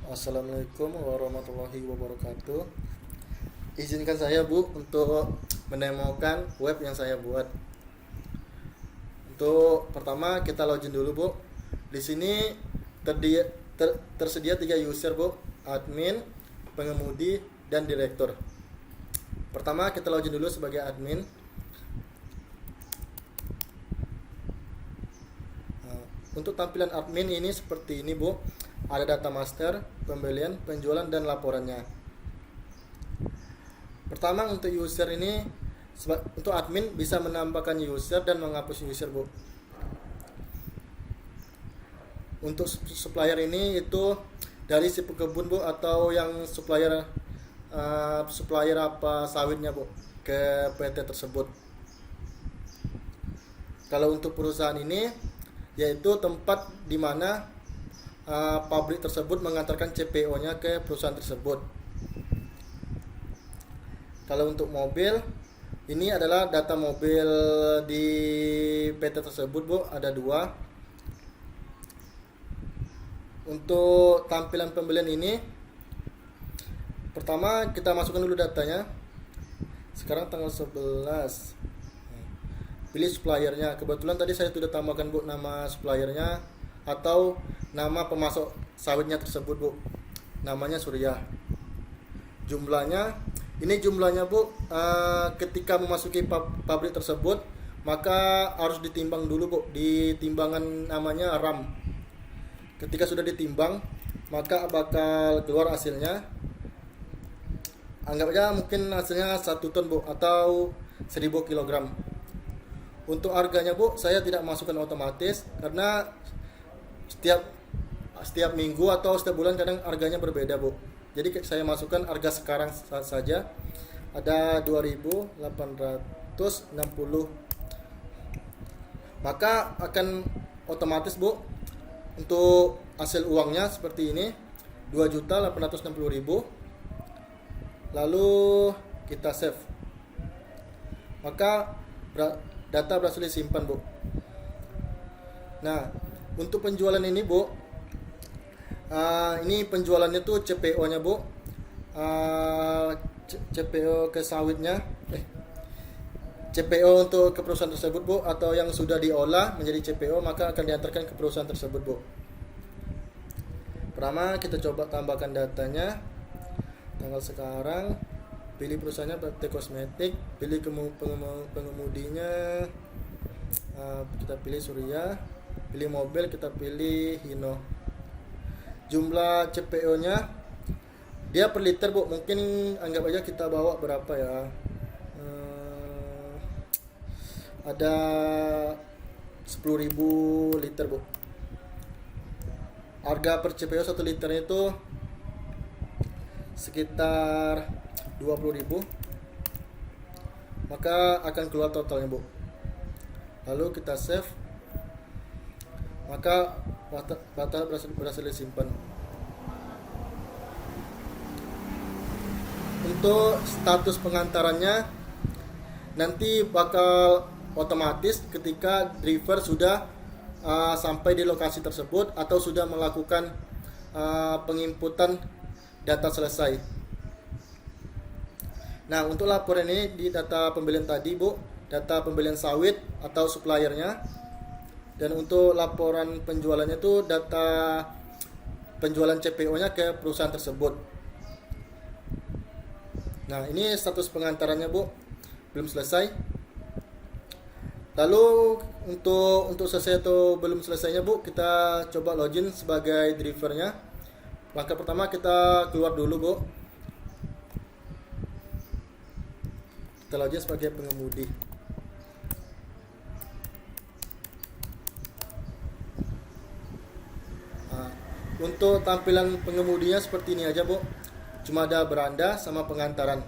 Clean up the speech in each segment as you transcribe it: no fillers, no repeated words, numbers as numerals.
Assalamualaikum warahmatullahi wabarakatuh. Izinkan saya Bu untuk menemukan web yang saya buat. Untuk pertama kita login dulu Bu. Di sini tersedia 3 user Bu, admin, pengemudi, dan direktur. Pertama kita login dulu sebagai admin. Untuk tampilan admin ini seperti ini Bu. Ada data master, pembelian, penjualan, dan laporannya. Pertama untuk user ini, untuk admin bisa menambahkan user dan menghapus user Bu. Untuk supplier ini itu dari si pekebun Bu, atau yang supplier apa sawitnya Bu ke PT tersebut. Kalau untuk perusahaan ini yaitu tempat di mana pabrik tersebut mengantarkan CPO-nya ke perusahaan tersebut. Kalau untuk mobil, ini adalah data mobil di PT tersebut Bu, ada 2. Untuk tampilan pembelian ini, pertama kita masukkan dulu datanya. Sekarang tanggal 11. Pilih suppliernya. Kebetulan tadi saya sudah tambahkan Bu nama suppliernya atau nama pemasok sawitnya tersebut Bu. Namanya Surya. Jumlahnya Bu, ketika memasuki pabrik tersebut maka harus ditimbang dulu Bu, di timbangan namanya RAM. Ketika sudah ditimbang maka bakal keluar hasilnya. Anggap aja mungkin hasilnya 1 ton Bu, atau 1000 kg. Untuk harganya Bu, saya tidak masukkan otomatis karena setiap minggu atau setiap bulan kadang harganya berbeda Bu. Jadi saya masukkan harga sekarang saja, ada 2.860. Maka akan otomatis Bu untuk hasil uangnya seperti ini, 2.860.000. Lalu kita save. Maka data berhasil disimpan Bu. Nah, untuk penjualan ini Bu, ini penjualannya tuh CPO-nya Bu, CPO ke sawitnya, CPO untuk ke perusahaan tersebut Bu, atau yang sudah diolah menjadi CPO maka akan diantarkan ke perusahaan tersebut Bu. Pertama kita coba tambahkan datanya, tanggal sekarang, pilih perusahaannya PT Kosmetik, pilih pengemudinya, kita pilih Surya, pilih mobil kita pilih Hino. Jumlah CPO-nya dia per liter Bu, mungkin anggap aja kita bawa berapa ya, ada 10.000 liter Bu. Harga per CPO 1 liternya itu sekitar 20.000. Maka akan keluar totalnya Bu. Lalu kita save, maka data berhasil disimpan. Untuk status pengantarannya nanti bakal otomatis ketika driver sudah sampai di lokasi tersebut atau sudah melakukan penginputan data selesai. Nah, untuk laporan ini di data pembelian tadi Bu, data pembelian sawit atau suppliernya. Dan untuk laporan penjualannya itu data penjualan CPO-nya ke perusahaan tersebut. Nah, ini status pengantarannya Bu, belum selesai. Lalu untuk selesai atau belum selesainya Bu, kita coba login sebagai drivernya. Langkah pertama kita keluar dulu Bu. Kita login sebagai pengemudi. Untuk tampilan pengemudinya seperti ini aja Bu, cuma ada beranda sama pengantaran.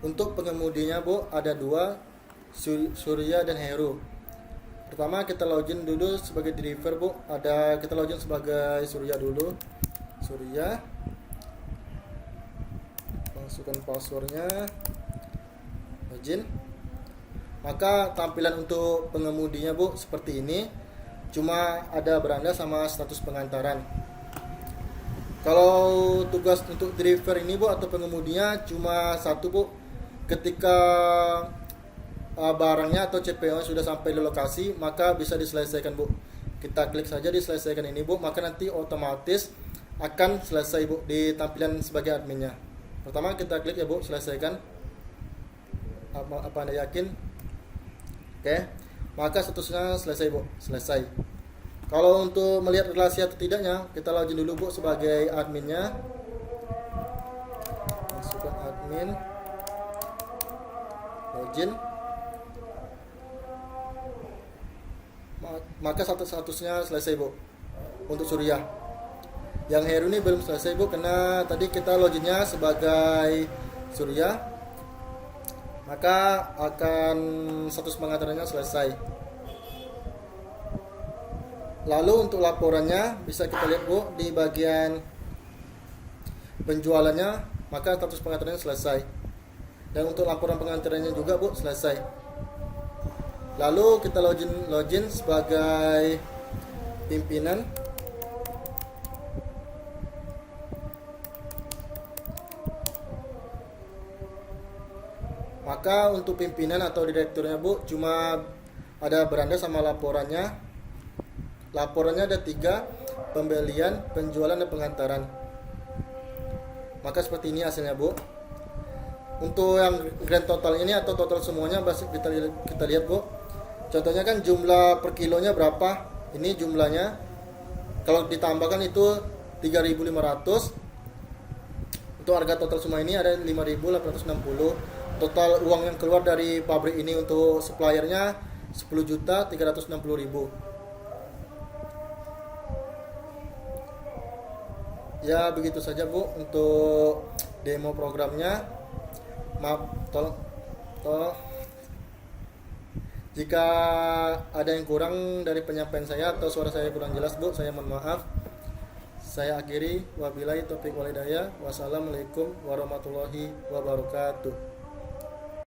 Untuk pengemudinya Bu ada 2, Surya dan Heru. Pertama kita login dulu sebagai driver Bu, kita login sebagai Surya dulu. Surya, masukkan passwordnya, login. Maka tampilan untuk pengemudinya Bu seperti ini, cuma ada beranda sama status pengantaran. Kalau tugas untuk driver ini Bu atau pengemudinya cuma satu Bu, ketika barangnya atau CPO sudah sampai di lokasi maka bisa diselesaikan Bu. Kita klik saja diselesaikan ini Bu, maka nanti otomatis akan selesai Bu di tampilan sebagai adminnya. Pertama kita klik ya Bu, selesaikan. Apa Anda yakin? Oke, maka statusnya selesai Bu, selesai. Kalau untuk melihat relasi atau tidaknya, kita login dulu Bu sebagai adminnya. Masukkan admin, login. Maka statusnya selesai Bu untuk Surya. Yang Heru ini belum selesai Bu, karena tadi kita loginnya sebagai Surya, maka akan status pengantarannya selesai. Lalu untuk laporannya bisa kita lihat Bu di bagian penjualannya, maka status pengantarannya selesai. Dan untuk laporan pengantarannya juga Bu selesai. Lalu kita login sebagai pimpinan. Maka untuk pimpinan atau direkturnya Bu cuma ada beranda sama laporannya. Laporannya ada 3, pembelian, penjualan, dan pengantaran. Maka seperti ini hasilnya Bu. Untuk yang grand total ini atau total semuanya kita lihat Bu. Contohnya kan jumlah per kilonya berapa. Ini jumlahnya. Kalau ditambahkan itu 3.500. Untuk harga total semua ini ada 5.860. Total uang yang keluar dari pabrik ini untuk suppliernya 10.360.000. Ya begitu saja Bu untuk demo programnya. Maaf, tolong jika ada yang kurang dari penyampaian saya atau suara saya kurang jelas Bu, saya mohon maaf. Saya akhiri, wabillahi taufiq wal hidayah. Wassalamualaikum warahmatullahi wabarakatuh.